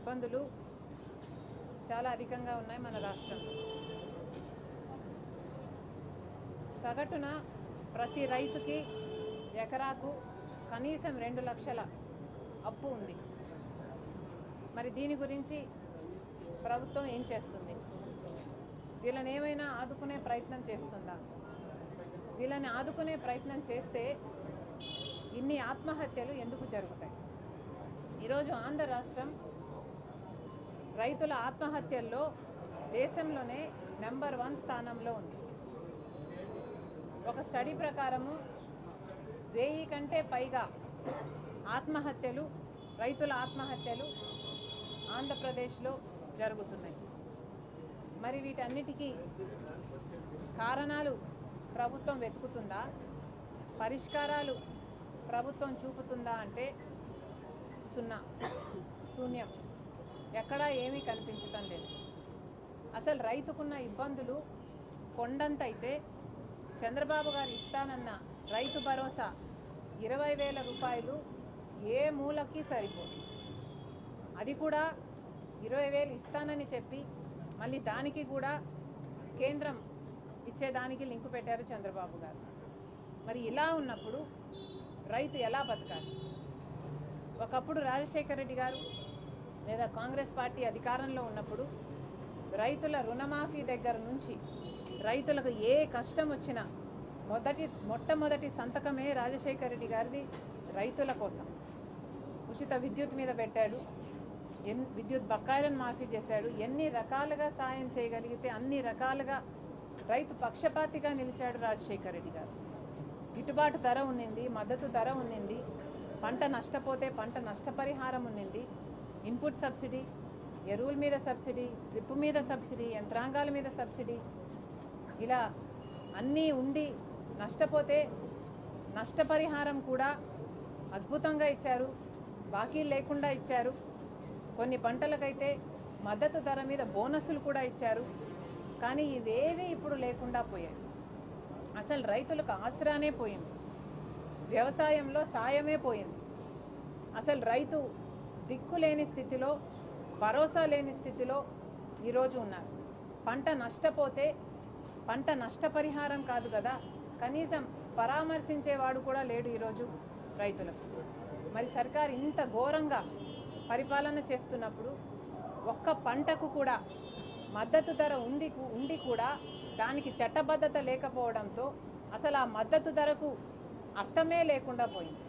ఇబ్బందులు చాలా అధికంగా ఉన్నాయి మన రాష్ట్రంలో. సగటున ప్రతి రైతుకి ఎకరాకు కనీసం 2 లక్షల అప్పు ఉంది. మరి దీని గురించి ప్రభుత్వం ఏం చేస్తుంది? వీళ్ళని ఏమైనా ఆదుకునే ప్రయత్నం చేస్తుందా? వీళ్ళని ఆదుకునే ప్రయత్నం చేస్తే ఇన్ని ఆత్మహత్యలు ఎందుకు జరుగుతాయి? ఈరోజు ఆంధ్ర రాష్ట్రం రైతుల ఆత్మహత్యల్లో దేశంలోనే నెంబర్ 1 స్థానంలో ఉంది. ఒక స్టడీ ప్రకారము 1000 కంటే పైగా ఆత్మహత్యలు, రైతుల ఆత్మహత్యలు ఆంధ్రప్రదేశ్లో జరుగుతున్నాయి. మరి వీటన్నిటికీ కారణాలు ప్రభుత్వం వెతుకుతుందా? పరిష్కారాలు ప్రభుత్వం చూపుతుందా అంటే శూన్యం. ఎక్కడా ఏమీ కనిపించటం లేదు. అసలు రైతుకున్న ఇబ్బందులు కొండంతైతే చంద్రబాబు గారు ఇస్తానన్న రైతు భరోసా 20,000 రూపాయలు ఏ మూలకి సరిపోదు. అది కూడా 20,000 ఇస్తానని చెప్పి మళ్ళీ దానికి కూడా కేంద్రం ఇచ్చేదానికి లింకు పెట్టారు చంద్రబాబు గారు. మరి ఇలా ఉన్నప్పుడు రైతు ఎలా బతకాలి? ఒకప్పుడు రాజశేఖర రెడ్డి గారు లేదా కాంగ్రెస్ పార్టీ అధికారంలో ఉన్నప్పుడు రైతుల రుణమాఫీ దగ్గర నుంచి రైతులకు ఏ కష్టం వచ్చినా మొట్టమొదటి సంతకమే రాజశేఖర రెడ్డి గారిది రైతుల కోసం. ఉచిత విద్యుత్ మీద పెట్టాడు, విద్యుత్ బకాయిలను మాఫీ చేశాడు. ఎన్ని రకాలుగా సాయం చేయగలిగితే అన్ని రకాలుగా రైతు పక్షపాతిగా నిలిచాడు రాజశేఖర రెడ్డి గారు. గిట్టుబాటు ధర ఉన్నింది, మద్దతు ధర ఉన్నింది, పంట నష్టపోతే పంట నష్టపరిహారం ఉన్నింది, ఇన్పుట్ సబ్సిడీ, ఎరువుల మీద సబ్సిడీ, డ్రిప్ మీద సబ్సిడీ, యంత్రాంగాల మీద సబ్సిడీ, ఇలా అన్నీ ఉండి నష్టపోతే నష్టపరిహారం కూడా అద్భుతంగా ఇచ్చారు, బాకీ లేకుండా ఇచ్చారు. కొన్ని పంటలకైతే మద్దతు ధర మీద బోనస్సులు కూడా ఇచ్చారు. కానీ ఇవేవీ ఇప్పుడు లేకుండా పోయాయి. అసలు రైతులకు ఆసరానే పోయింది, వ్యవసాయంలో సాయమే పోయింది. అసలు రైతు దిక్కులేని స్థితిలో, భరోసా లేని స్థితిలో ఈరోజు ఉన్నారు. పంట నష్టపోతే పంట నష్టపరిహారం కాదు కదా, కనీసం పరామర్శించేవాడు కూడా లేడు ఈరోజు రైతులకు. మరి సర్కార్ ఇంత ఘోరంగా పరిపాలన చేస్తున్నప్పుడు ఒక్క పంటకు కూడా మద్దతు ధర ఉండి కూడా దానికి చట్టబద్ధత లేకపోవడంతో అసలు ఆ మద్దతు ధరకు అర్థమే లేకుండా పోయింది.